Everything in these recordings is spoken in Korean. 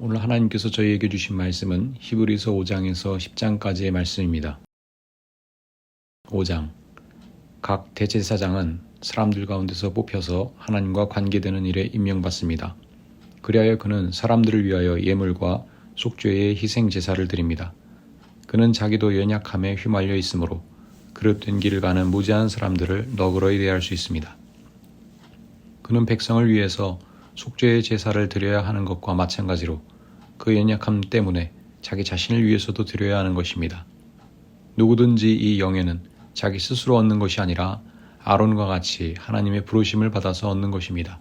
오늘 하나님께서 저희에게 주신 말씀은 히브리서 5장에서 10장까지의 말씀입니다. 5장. 각 대제사장은 사람들 가운데서 뽑혀서 하나님과 관계되는 일에 임명받습니다. 그리하여 그는 사람들을 위하여 예물과 속죄의 희생 제사를 드립니다. 그는 자기도 연약함에 휘말려 있으므로 그릇된 길을 가는 무지한 사람들을 너그러이 대할 수 있습니다. 그는 백성을 위해서 속죄의 제사를 드려야 하는 것과 마찬가지로 그 연약함 때문에 자기 자신을 위해서도 드려야 하는 것입니다. 누구든지 이 영예는 자기 스스로 얻는 것이 아니라 아론과 같이 하나님의 부르심을 받아서 얻는 것입니다.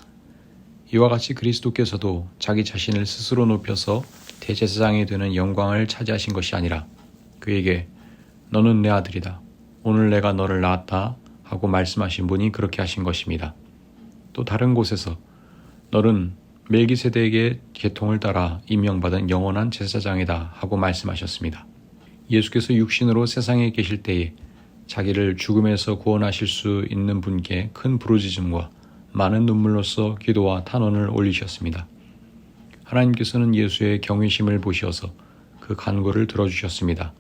이와 같이 그리스도께서도 자기 자신을 스스로 높여서 대제사장이 되는 영광을 차지하신 것이 아니라 그에게 너는 내 아들이다. 오늘 내가 너를 낳았다 하고 말씀하신 분이 그렇게 하신 것입니다. 또 다른 곳에서 너는 멜기세덱의 계통을 따라 임명받은 영원한 제사장이다 하고 말씀하셨습니다. 예수께서 육신으로 세상에 계실 때에 자기를 죽음에서 구원하실 수 있는 분께 큰 부르짖음과 많은 눈물로써 기도와 탄원을 올리셨습니다. 하나님께서는 예수의 경외심을 보시어서 그 간구를 들어주셨습니다.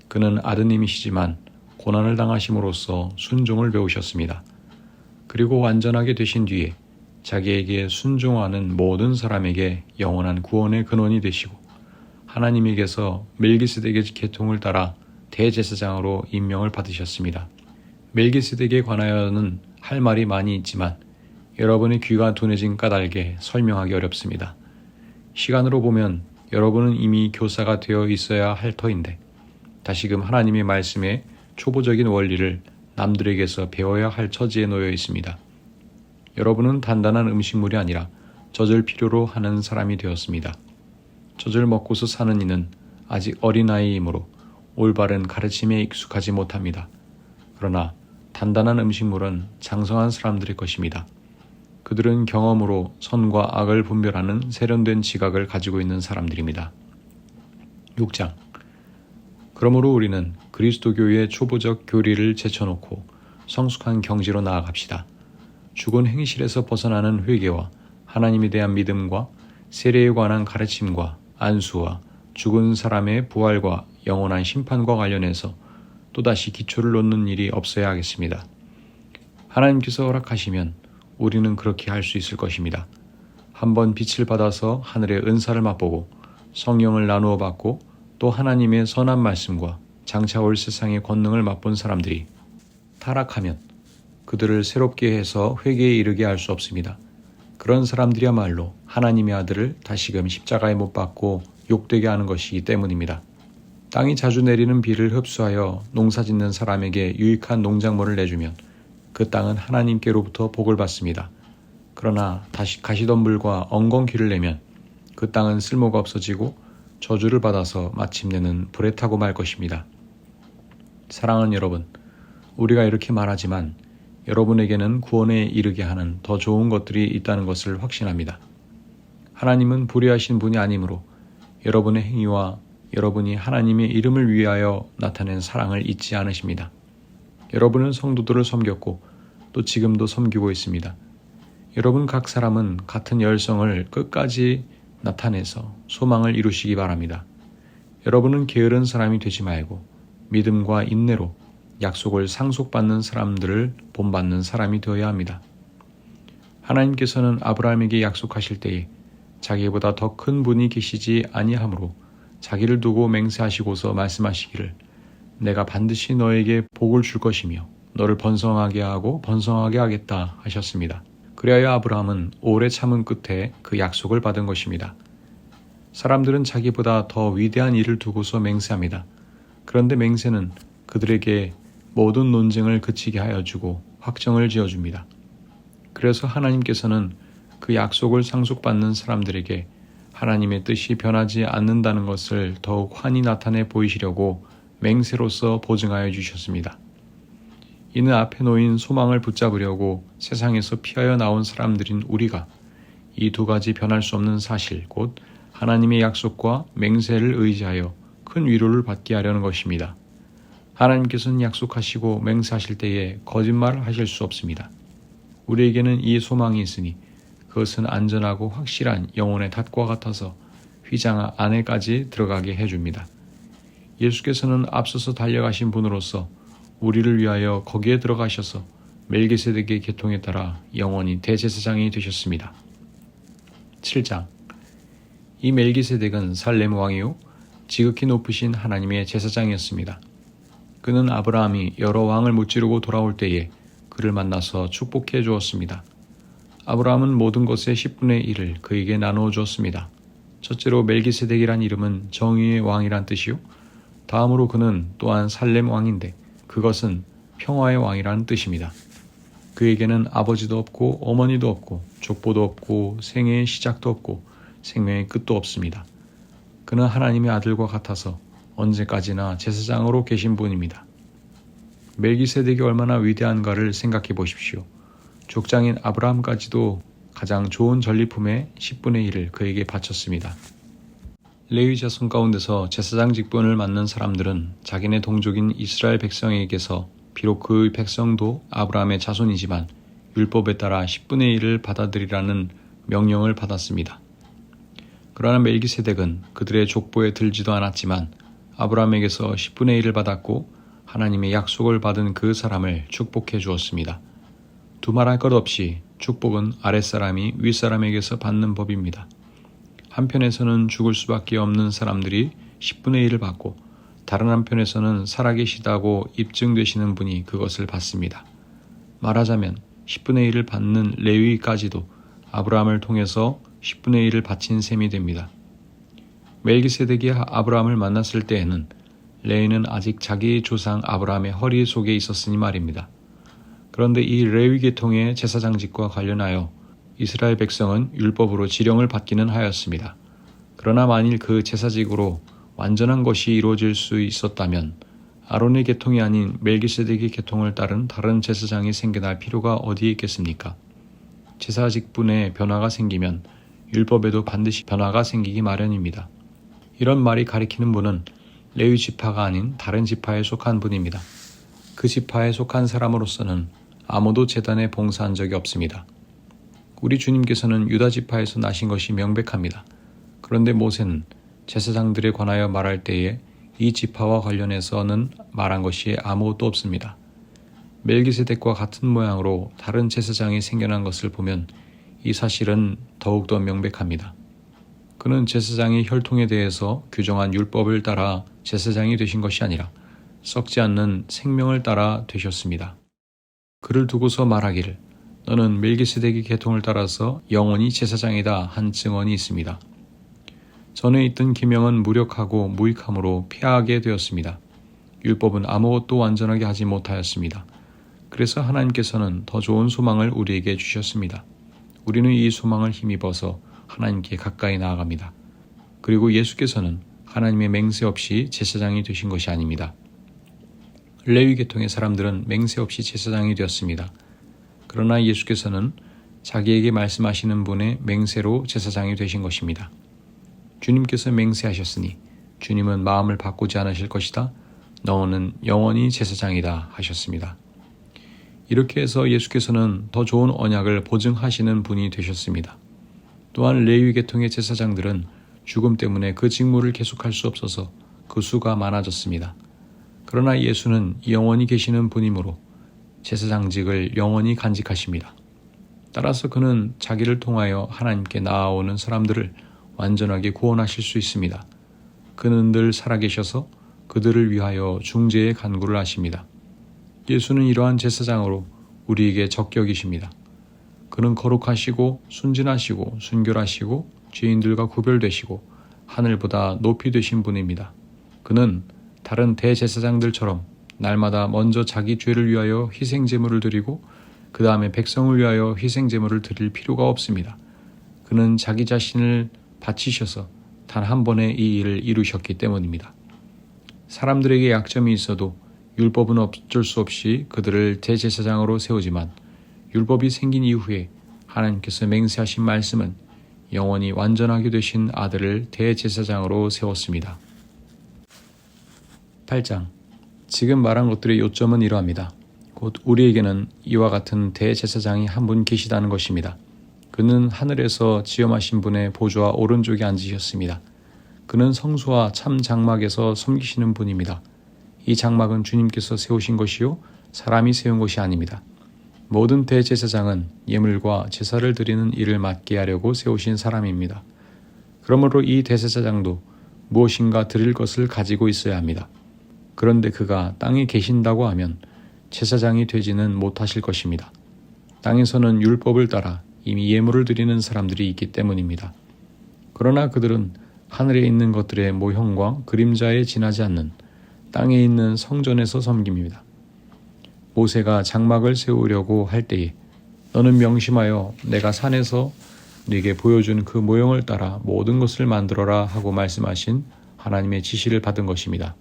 그는 아드님이시지만 고난을 당하심으로써 순종을 배우셨습니다. 그리고 완전하게 되신 뒤에 자기에게 순종하는 모든 사람에게 영원한 구원의 근원이 되시고 하나님에게서 멜기세덱의 계통을 따라 대제사장으로 임명을 받으셨습니다. 멜기세덱에 관하여는 할 말이 많이 있지만 여러분의 귀가 둔해진 까닭에 설명하기 어렵습니다. 시간으로 보면 여러분은 이미 교사가 되어 있어야 할 터인데 다시금 하나님의 말씀의 초보적인 원리를 남들에게서 배워야 할 처지에 놓여 있습니다. 여러분은 단단한 음식물이 아니라 젖을 필요로 하는 사람이 되었습니다. 젖을 먹고서 사는 이는 아직 어린아이이므로 올바른 가르침에 익숙하지 못합니다. 그러나 단단한 음식물은 장성한 사람들의 것입니다. 그들은 경험으로 선과 악을 분별하는 세련된 지각을 가지고 있는 사람들입니다. 6장. 그러므로 우리는 그리스도교의 초보적 교리를 제쳐놓고 성숙한 경지로 나아갑시다. 죽은 행실에서 벗어나는 회개와 하나님에 대한 믿음과 세례에 관한 가르침과 안수와 죽은 사람의 부활과 영원한 심판과 관련해서 또다시 기초를 놓는 일이 없어야 하겠습니다. 하나님께서 허락하시면 우리는 그렇게 할 수 있을 것입니다. 한번 빛을 받아서 하늘의 은사를 맛보고 성령을 나누어 받고 또 하나님의 선한 말씀과 장차 올 세상의 권능을 맛본 사람들이 타락하면 그들을 새롭게 해서 회개에 이르게 할 수 없습니다. 그런 사람들이야말로 하나님의 아들을 다시금 십자가에 못 박고 욕되게 하는 것이기 때문입니다. 땅이 자주 내리는 비를 흡수하여 농사짓는 사람에게 유익한 농작물을 내주면 그 땅은 하나님께로부터 복을 받습니다. 그러나 다시 가시덤불과 엉겅퀴를 내면 그 땅은 쓸모가 없어지고 저주를 받아서 마침내는 불에 타고 말 것입니다. 사랑하는 여러분, 우리가 이렇게 말하지만 여러분에게는 구원에 이르게 하는 더 좋은 것들이 있다는 것을 확신합니다. 하나님은 불의하신 분이 아니므로 여러분의 행위와 여러분이 하나님의 이름을 위하여 나타낸 사랑을 잊지 않으십니다. 여러분은 성도들을 섬겼고 또 지금도 섬기고 있습니다. 여러분 각 사람은 같은 열성을 끝까지 나타내서 소망을 이루시기 바랍니다. 여러분은 게으른 사람이 되지 말고 믿음과 인내로 약속을 상속받는 사람들을 본받는 사람이 되어야 합니다. 하나님께서는 아브라함에게 약속하실 때에 자기보다 더 큰 분이 계시지 아니하므로 자기를 두고 맹세하시고서 말씀하시기를 내가 반드시 너에게 복을 줄 것이며 너를 번성하게 하고 번성하게 하겠다 하셨습니다. 그리하여 아브라함은 오래 참은 끝에 그 약속을 받은 것입니다. 사람들은 자기보다 더 위대한 일을 두고서 맹세합니다. 그런데 맹세는 그들에게 모든 논쟁을 그치게 하여 주고 확정을 지어줍니다. 그래서 하나님께서는 그 약속을 상속받는 사람들에게 하나님의 뜻이 변하지 않는다는 것을 더욱 환히 나타내 보이시려고 맹세로서 보증하여 주셨습니다. 이는 앞에 놓인 소망을 붙잡으려고 세상에서 피하여 나온 사람들인 우리가 이 두 가지 변할 수 없는 사실, 곧 하나님의 약속과 맹세를 의지하여 큰 위로를 받게 하려는 것입니다. 하나님께서는 약속하시고 맹세하실 때에 거짓말을 하실 수 없습니다. 우리에게는 이 소망이 있으니 그것은 안전하고 확실한 영혼의 닷과 같아서 휘장 안에까지 들어가게 해줍니다. 예수께서는 앞서서 달려가신 분으로서 우리를 위하여 거기에 들어가셔서 멜기세덱의 계통에 따라 영원히 대제사장이 되셨습니다. 7장. 이 멜기세덱은 살렘 왕이요 지극히 높으신 하나님의 제사장이었습니다. 그는 아브라함이 여러 왕을 무찌르고 돌아올 때에 그를 만나서 축복해 주었습니다. 아브라함은 모든 것의 10분의 1을 그에게 나누어 주었습니다. 첫째로 멜기세덱이란 이름은 정의의 왕이란 뜻이요. 다음으로 그는 또한 살렘 왕인데 그것은 평화의 왕이라는 뜻입니다. 그에게는 아버지도 없고 어머니도 없고 족보도 없고 생애의 시작도 없고 생명의 끝도 없습니다. 그는 하나님의 아들과 같아서 언제까지나 제사장으로 계신 분입니다. 멜기세덱이 얼마나 위대한가를 생각해 보십시오. 족장인 아브라함까지도 가장 좋은 전리품의 10분의 1을 그에게 바쳤습니다. 레위 자손 가운데서 제사장 직분을 맡는 사람들은 자기네 동족인 이스라엘 백성에게서 비록 그 백성도 아브라함의 자손이지만 율법에 따라 10분의 1을 받아들이라는 명령을 받았습니다. 그러나 멜기세덱은 그들의 족보에 들지도 않았지만 아브라함에게서 10분의 1을 받았고 하나님의 약속을 받은 그 사람을 축복해 주었습니다. 두말할 것 없이 축복은 아랫사람이 윗사람에게서 받는 법입니다. 한편에서는 죽을 수밖에 없는 사람들이 10분의 1을 받고 다른 한편에서는 살아계시다고 입증되시는 분이 그것을 받습니다. 말하자면 10분의 1을 받는 레위까지도 아브라함을 통해서 10분의 1을 바친 셈이 됩니다. 멜기세덱이 아브라함을 만났을 때에는 레위는 아직 자기 조상 아브라함의 허리 속에 있었으니 말입니다. 그런데 이 레위 계통의 제사장직과 관련하여 이스라엘 백성은 율법으로 지령을 받기는 하였습니다. 그러나 만일 그 제사직으로 완전한 것이 이루어질 수 있었다면 아론의 계통이 아닌 멜기세덱의 계통을 따른 다른 제사장이 생겨날 필요가 어디에 있겠습니까? 제사직분에 변화가 생기면 율법에도 반드시 변화가 생기기 마련입니다. 이런 말이 가리키는 분은 레위 지파가 아닌 다른 지파에 속한 분입니다. 그 지파에 속한 사람으로서는 아무도 제단에 봉사한 적이 없습니다. 우리 주님께서는 유다 지파에서 나신 것이 명백합니다. 그런데 모세는 제사장들에 관하여 말할 때에 이 지파와 관련해서는 말한 것이 아무것도 없습니다. 멜기세덱과 같은 모양으로 다른 제사장이 생겨난 것을 보면 이 사실은 더욱더 명백합니다. 그는 제사장의 혈통에 대해서 규정한 율법을 따라 제사장이 되신 것이 아니라 썩지 않는 생명을 따라 되셨습니다. 그를 두고서 말하기를 너는 멜기세덱의 계통을 따라서 영원히 제사장이다 한 증언이 있습니다. 전에 있던 계명은 무력하고 무익함으로 폐하게 되었습니다. 율법은 아무것도 완전하게 하지 못하였습니다. 그래서 하나님께서는 더 좋은 소망을 우리에게 주셨습니다. 우리는 이 소망을 힘입어서 하나님께 가까이 나아갑니다. 그리고 예수께서는 하나님의 맹세 없이 제사장이 되신 것이 아닙니다. 레위 계통의 사람들은 맹세 없이 제사장이 되었습니다. 그러나 예수께서는 자기에게 말씀하시는 분의 맹세로 제사장이 되신 것입니다. 주님께서 맹세하셨으니 주님은 마음을 바꾸지 않으실 것이다. 너는 영원히 제사장이다 하셨습니다. 이렇게 해서 예수께서는 더 좋은 언약을 보증하시는 분이 되셨습니다. 또한 레위 계통의 제사장들은 죽음 때문에 그 직무를 계속할 수 없어서 그 수가 많아졌습니다. 그러나 예수는 영원히 계시는 분이므로 제사장직을 영원히 간직하십니다. 따라서 그는 자기를 통하여 하나님께 나아오는 사람들을 완전하게 구원하실 수 있습니다. 그는 늘 살아계셔서 그들을 위하여 중재의 간구를 하십니다. 예수는 이러한 제사장으로 우리에게 적격이십니다. 그는 거룩하시고 순진하시고 순결하시고 죄인들과 구별되시고 하늘보다 높이 되신 분입니다. 그는 다른 대제사장들처럼 날마다 먼저 자기 죄를 위하여 희생제물을 드리고 그 다음에 백성을 위하여 희생제물을 드릴 필요가 없습니다. 그는 자기 자신을 바치셔서 단 한 번에 이 일을 이루셨기 때문입니다. 사람들에게 약점이 있어도 율법은 어쩔 수 없이 그들을 대제사장으로 세우지만 율법이 생긴 이후에 하나님께서 맹세하신 말씀은 영원히 완전하게 되신 아들을 대제사장으로 세웠습니다. 8장. 지금 말한 것들의 요점은 이러합니다. 곧 우리에게는 이와 같은 대제사장이 한 분 계시다는 것입니다. 그는 하늘에서 지엄하신 분의 보좌 오른쪽에 앉으셨습니다. 그는 성소와 참 장막에서 섬기시는 분입니다. 이 장막은 주님께서 세우신 것이요 사람이 세운 것이 아닙니다. 모든 대제사장은 예물과 제사를 드리는 일을 맡게 하려고 세우신 사람입니다. 그러므로 이 대제사장도 무엇인가 드릴 것을 가지고 있어야 합니다. 그런데 그가 땅에 계신다고 하면 제사장이 되지는 못하실 것입니다. 땅에서는 율법을 따라 이미 예물을 드리는 사람들이 있기 때문입니다. 그러나 그들은 하늘에 있는 것들의 모형과 그림자에 지나지 않는 땅에 있는 성전에서 섬깁니다. 모세가 장막을 세우려고 할 때에 너는 명심하여 내가 산에서 네게 보여준 그 모형을 따라 모든 것을 만들어라 하고 말씀하신 하나님의 지시를 받은 것입니다.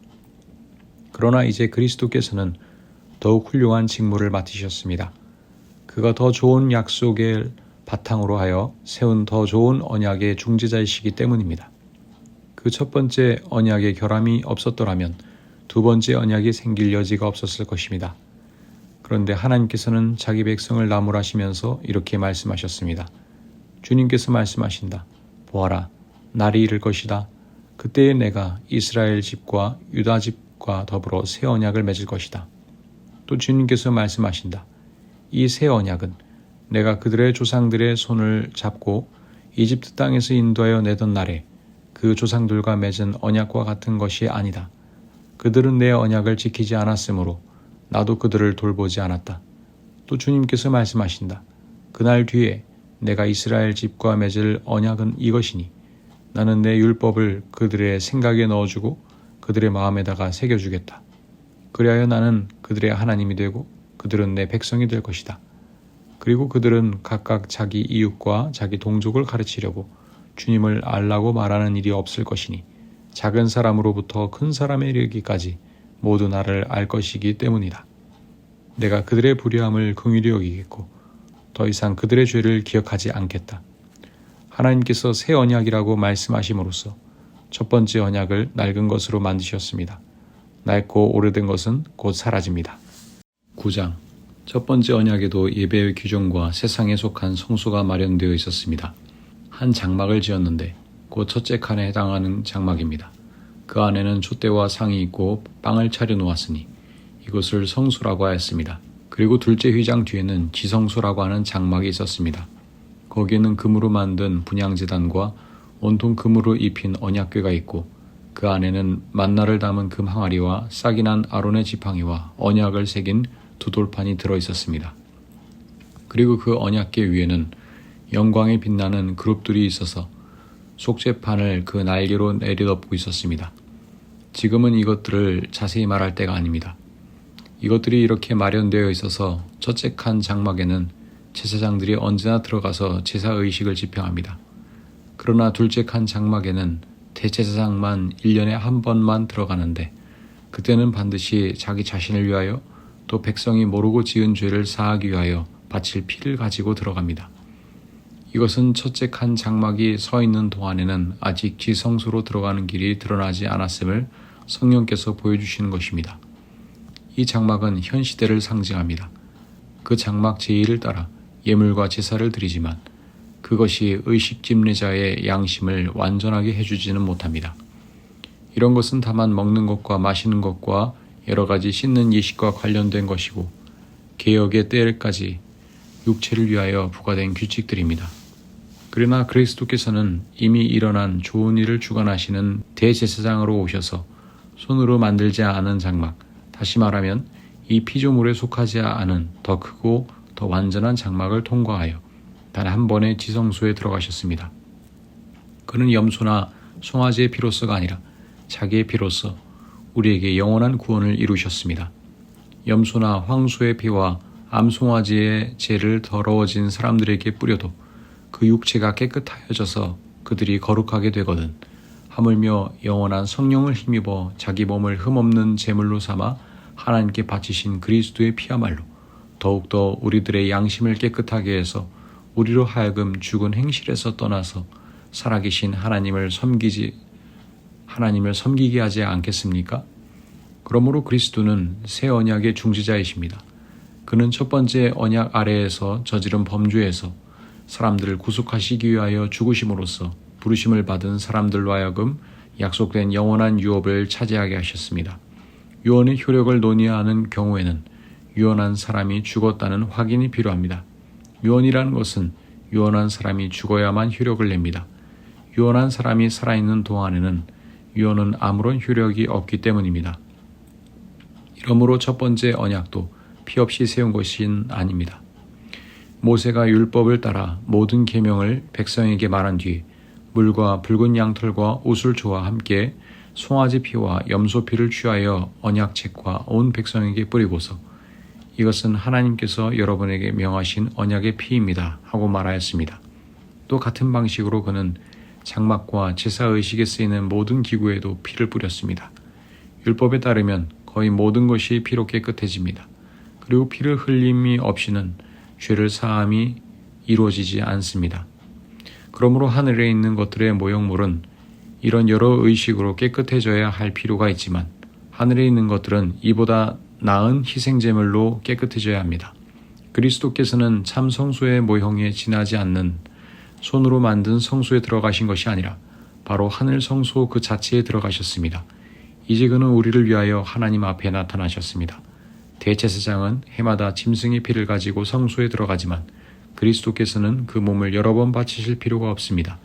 그러나 이제 그리스도께서는 더욱 훌륭한 직무를 맡으셨습니다. 그가 더 좋은 약속을 바탕으로 하여 세운 더 좋은 언약의 중재자이시기 때문입니다. 그 첫 번째 언약의 결함이 없었더라면 두 번째 언약이 생길 여지가 없었을 것입니다. 그런데 하나님께서는 자기 백성을 나무라시면서 이렇게 말씀하셨습니다. 주님께서 말씀하신다. 보아라, 날이 이를 것이다. 그때에 내가 이스라엘 집과 유다 집과 더불어 새 언약을 맺을 것이다. 또 주님께서 말씀하신다. 이 새 언약은 내가 그들의 조상들의 손을 잡고 이집트 땅에서 인도하여 내던 날에 그 조상들과 맺은 언약과 같은 것이 아니다. 그들은 내 언약을 지키지 않았으므로 나도 그들을 돌보지 않았다. 또 주님께서 말씀하신다. 그날 뒤에 내가 이스라엘 집과 맺을 언약은 이것이니 나는 내 율법을 그들의 생각에 넣어주고 그들의 마음에다가 새겨주겠다. 그리하여 나는 그들의 하나님이 되고 그들은 내 백성이 될 것이다. 그리고 그들은 각각 자기 이웃과 자기 동족을 가르치려고 주님을 알라고 말하는 일이 없을 것이니 작은 사람으로부터 큰 사람에 이르기까지 모두 나를 알 것이기 때문이다. 내가 그들의 불의함을 긍휼히 여기겠고 더 이상 그들의 죄를 기억하지 않겠다. 하나님께서 새 언약이라고 말씀하심으로써 첫 번째 언약을 낡은 것으로 만드셨습니다. 낡고 오래된 것은 곧 사라집니다. 9장 첫 번째 언약에도 예배의 규정과 세상에 속한 성소가 마련되어 있었습니다. 한 장막을 지었는데 곧 첫째 칸에 해당하는 장막입니다. 그 안에는 촛대와 상이 있고 빵을 차려 놓았으니 이것을 성소라고 하였습니다. 그리고 둘째 휘장 뒤에는 지성소라고 하는 장막이 있었습니다. 거기에는 금으로 만든 분향제단과 온통 금으로 입힌 언약궤가 있고 그 안에는 만나를 담은 금 항아리와 싹이 난 아론의 지팡이와 언약을 새긴 두 돌판이 들어있었습니다. 그리고 그 언약궤 위에는 영광에 빛나는 그룹들이 있어서 속죄판을 그 날개로 내려덮고 있었습니다. 지금은 이것들을 자세히 말할 때가 아닙니다. 이것들이 이렇게 마련되어 있어서 첫째 칸 장막에는 제사장들이 언제나 들어가서 제사 의식을 집행합니다. 그러나 둘째 칸 장막에는 대제사장만 1년에 한 번만 들어가는데 그때는 반드시 자기 자신을 위하여 또 백성이 모르고 지은 죄를 사하기 위하여 바칠 피를 가지고 들어갑니다. 이것은 첫째 칸 장막이 서 있는 동안에는 아직 지성소로 들어가는 길이 드러나지 않았음을 성령께서 보여주시는 것입니다. 이 장막은 현 시대를 상징합니다. 그 장막 제1을 따라 예물과 제사를 드리지만 그것이 의식 집례자의 양심을 완전하게 해주지는 못합니다. 이런 것은 다만 먹는 것과 마시는 것과 여러 가지 씻는 예식과 관련된 것이고 개혁의 때까지 육체를 위하여 부과된 규칙들입니다. 그러나 그리스도께서는 이미 일어난 좋은 일을 주관하시는 대제사장으로 오셔서 손으로 만들지 않은 장막, 다시 말하면 이 피조물에 속하지 않은 더 크고 더 완전한 장막을 통과하여 단 한 번의 지성소에 들어가셨습니다. 그는 염소나 송아지의 피로서가 아니라 자기의 피로서 우리에게 영원한 구원을 이루셨습니다. 염소나 황소의 피와 암송아지의 죄를 더러워진 사람들에게 뿌려도 그 육체가 깨끗하여져서 그들이 거룩하게 되거든 하물며 영원한 성령을 힘입어 자기 몸을 흠없는 제물로 삼아 하나님께 바치신 그리스도의 피야말로 더욱더 우리들의 양심을 깨끗하게 해서 우리로 하여금 죽은 행실에서 떠나서 살아계신 하나님을 섬기게 하지 않겠습니까? 그러므로 그리스도는 새 언약의 중지자이십니다. 그는 첫 번째 언약 아래에서 저지른 범죄에서 사람들을 구속하시기 위하여 죽으심으로써 부르심을 받은 사람들로 하여금 약속된 영원한 유업을 차지하게 하셨습니다. 유언의 효력을 논의하는 경우에는 유언한 사람이 죽었다는 확인이 필요합니다. 유언이라는 것은 유언한 사람이 죽어야만 효력을 냅니다. 유언한 사람이 살아있는 동안에는 유언은 아무런 효력이 없기 때문입니다. 이러므로 첫 번째 언약도 피 없이 세운 것은 아닙니다. 모세가 율법을 따라 모든 계명을 백성에게 말한 뒤 물과 붉은 양털과 우슬초와 함께 송아지 피와 염소 피를 취하여 언약책과 온 백성에게 뿌리고서 이것은 하나님께서 여러분에게 명하신 언약의 피입니다 하고 말하였습니다. 또 같은 방식으로 그는 장막과 제사의식에 쓰이는 모든 기구에도 피를 뿌렸습니다. 율법에 따르면 거의 모든 것이 피로 깨끗해집니다. 그리고 피를 흘림이 없이는 죄를 사함이 이루어지지 않습니다. 그러므로 하늘에 있는 것들의 모형물은 이런 여러 의식으로 깨끗해져야 할 필요가 있지만 하늘에 있는 것들은 이보다 나은 희생제물로 깨끗해져야 합니다. 그리스도께서는 참 성소의 모형에 지나지 않는 손으로 만든 성소에 들어가신 것이 아니라 바로 하늘 성소 그 자체에 들어가셨습니다. 이제 그는 우리를 위하여 하나님 앞에 나타나셨습니다. 대제사장은 해마다 짐승의 피를 가지고 성소에 들어가지만 그리스도께서는 그 몸을 여러 번 바치실 필요가 없습니다.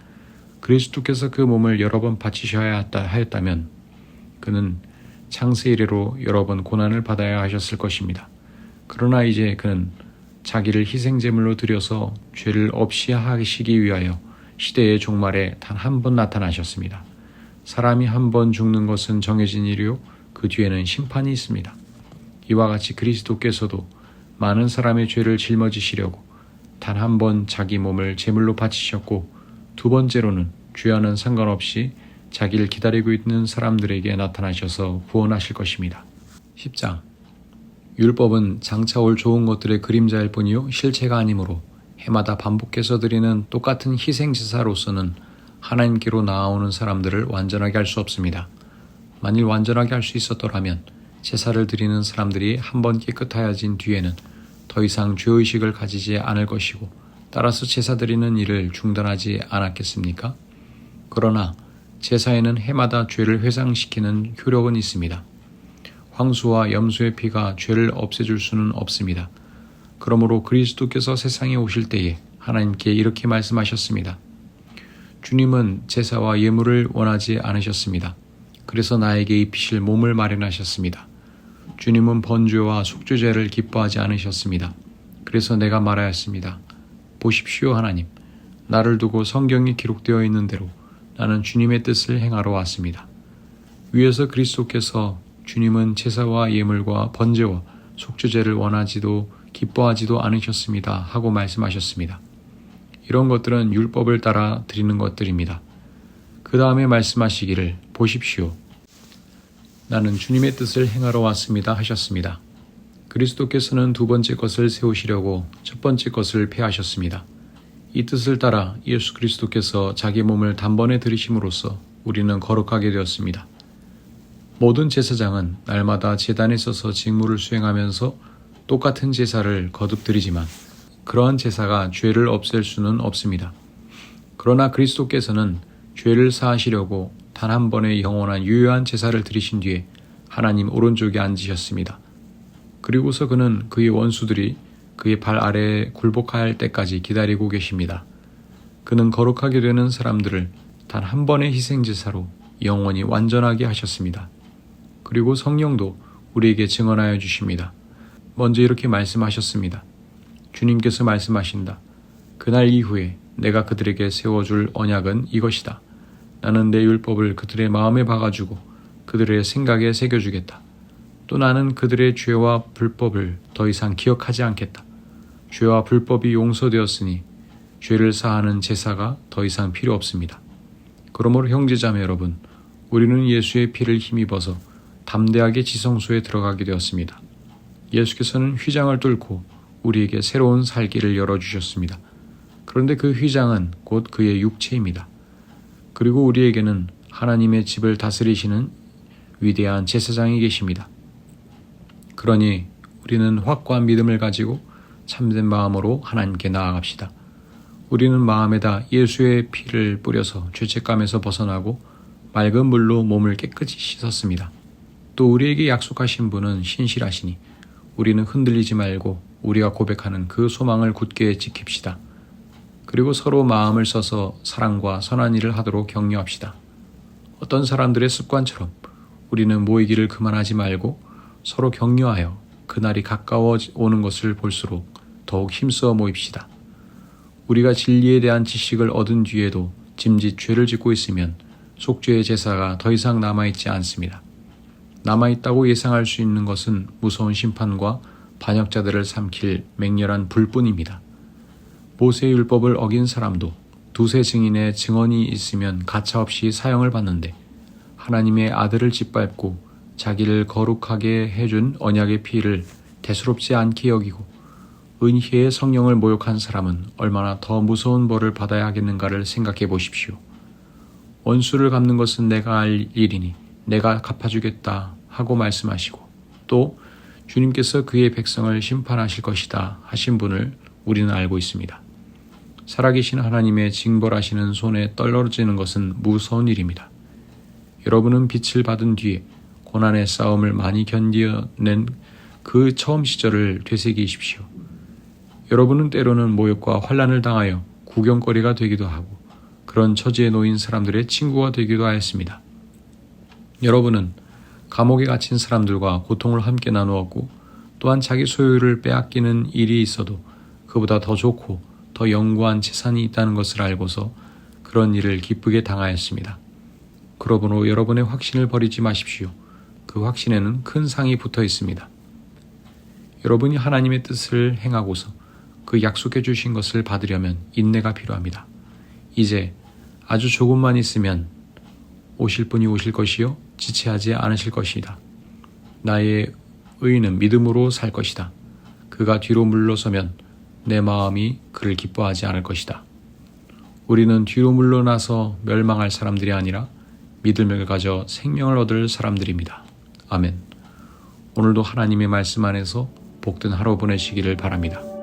그리스도께서 그 몸을 여러 번 바치셔야 하였다면 그는 창세 이래로 여러 번 고난을 받아야 하셨을 것입니다. 그러나 이제 그는 자기를 희생제물로 드려서 죄를 없이 하시기 위하여 시대의 종말에 단 한 번 나타나셨습니다. 사람이 한 번 죽는 것은 정해진 일이요 그 뒤에는 심판이 있습니다. 이와 같이 그리스도께서도 많은 사람의 죄를 짊어지시려고 단 한 번 자기 몸을 제물로 바치셨고 두 번째로는 죄와는 상관없이 자기를 기다리고 있는 사람들에게 나타나셔서 구원하실 것입니다. 10장 율법은 장차 올 좋은 것들의 그림자일 뿐이요 실체가 아니므로 해마다 반복해서 드리는 똑같은 희생제사로서는 하나님께로 나아오는 사람들을 완전하게 할 수 없습니다. 만일 완전하게 할 수 있었더라면 제사를 드리는 사람들이 한 번 깨끗하여진 뒤에는 더 이상 죄의식을 가지지 않을 것이고 따라서 제사 드리는 일을 중단하지 않았겠습니까? 그러나 제사에는 해마다 죄를 회상시키는 효력은 있습니다. 황소와 염소의 피가 죄를 없애줄 수는 없습니다. 그러므로 그리스도께서 세상에 오실 때에 하나님께 이렇게 말씀하셨습니다. 주님은 제사와 예물을 원하지 않으셨습니다. 그래서 나에게 입히실 몸을 마련하셨습니다. 주님은 번제와 속죄제를 기뻐하지 않으셨습니다. 그래서 내가 말하였습니다. 보십시오 하나님, 나를 두고 성경에 기록되어 있는 대로 나는 주님의 뜻을 행하러 왔습니다. 위에서 그리스도께서 주님은 제사와 예물과 번제와 속죄제를 원하지도 기뻐하지도 않으셨습니다 하고 말씀하셨습니다. 이런 것들은 율법을 따라 드리는 것들입니다. 그 다음에 말씀하시기를 보십시오. 나는 주님의 뜻을 행하러 왔습니다 하셨습니다. 그리스도께서는 두 번째 것을 세우시려고 첫 번째 것을 폐하셨습니다. 이 뜻을 따라 예수 그리스도께서 자기 몸을 단번에 들이심으로써 우리는 거룩하게 되었습니다. 모든 제사장은 날마다 제단에 서서 직무를 수행하면서 똑같은 제사를 거듭 드리지만 그러한 제사가 죄를 없앨 수는 없습니다. 그러나 그리스도께서는 죄를 사하시려고 단 한 번의 영원한 유효한 제사를 드리신 뒤에 하나님 오른쪽에 앉으셨습니다. 그리고서 그는 그의 원수들이 그의 발 아래에 굴복할 때까지 기다리고 계십니다. 그는 거룩하게 되는 사람들을 단 한 번의 희생제사로 영원히 완전하게 하셨습니다. 그리고 성령도 우리에게 증언하여 주십니다. 먼저 이렇게 말씀하셨습니다. 주님께서 말씀하신다. 그날 이후에 내가 그들에게 세워줄 언약은 이것이다. 나는 내 율법을 그들의 마음에 박아주고 그들의 생각에 새겨주겠다. 또 나는 그들의 죄와 불법을 더 이상 기억하지 않겠다. 죄와 불법이 용서되었으니 죄를 사하는 제사가 더 이상 필요 없습니다. 그러므로 형제자매 여러분, 우리는 예수의 피를 힘입어서 담대하게 지성소에 들어가게 되었습니다. 예수께서는 휘장을 뚫고 우리에게 새로운 살길을 열어주셨습니다. 그런데 그 휘장은 곧 그의 육체입니다. 그리고 우리에게는 하나님의 집을 다스리시는 위대한 제사장이 계십니다. 그러니 우리는 확고한 믿음을 가지고 참된 마음으로 하나님께 나아갑시다. 우리는 마음에다 예수의 피를 뿌려서 죄책감에서 벗어나고 맑은 물로 몸을 깨끗이 씻었습니다. 또 우리에게 약속하신 분은 신실하시니 우리는 흔들리지 말고 우리가 고백하는 그 소망을 굳게 지킵시다. 그리고 서로 마음을 써서 사랑과 선한 일을 하도록 격려합시다. 어떤 사람들의 습관처럼 우리는 모이기를 그만하지 말고 서로 격려하여 그날이 가까워 오는 것을 볼수록 더욱 힘써 모입시다. 우리가 진리에 대한 지식을 얻은 뒤에도 짐짓 죄를 짓고 있으면 속죄의 제사가 더 이상 남아있지 않습니다. 남아있다고 예상할 수 있는 것은 무서운 심판과 반역자들을 삼킬 맹렬한 불뿐입니다. 모세의 율법을 어긴 사람도 두세 증인의 증언이 있으면 가차없이 사형을 받는데 하나님의 아들을 짓밟고 자기를 거룩하게 해준 언약의 피를 대수롭지 않게 여기고 은혜의 성령을 모욕한 사람은 얼마나 더 무서운 벌을 받아야 하겠는가를 생각해 보십시오. 원수를 갚는 것은 내가 할 일이니 내가 갚아주겠다 하고 말씀하시고 또 주님께서 그의 백성을 심판하실 것이다 하신 분을 우리는 알고 있습니다. 살아계신 하나님의 징벌하시는 손에 떨어지는 것은 무서운 일입니다. 여러분은 빛을 받은 뒤에 고난의 싸움을 많이 견뎌낸 그 처음 시절을 되새기십시오. 여러분은 때로는 모욕과 환난을 당하여 구경거리가 되기도 하고 그런 처지에 놓인 사람들의 친구가 되기도 하였습니다. 여러분은 감옥에 갇힌 사람들과 고통을 함께 나누었고 또한 자기 소유를 빼앗기는 일이 있어도 그보다 더 좋고 더 영구한 재산이 있다는 것을 알고서 그런 일을 기쁘게 당하였습니다. 그러므로 여러분의 확신을 버리지 마십시오. 그 확신에는 큰 상이 붙어 있습니다. 여러분이 하나님의 뜻을 행하고서 그 약속해 주신 것을 받으려면 인내가 필요합니다. 이제 아주 조금만 있으면 오실 분이 오실 것이요 지체하지 않으실 것이다. 나의 의인은 믿음으로 살 것이다. 그가 뒤로 물러서면 내 마음이 그를 기뻐하지 않을 것이다. 우리는 뒤로 물러나서 멸망할 사람들이 아니라 믿음을 가져 생명을 얻을 사람들입니다. 아멘. 오늘도 하나님의 말씀 안에서 복된 하루 보내시기를 바랍니다.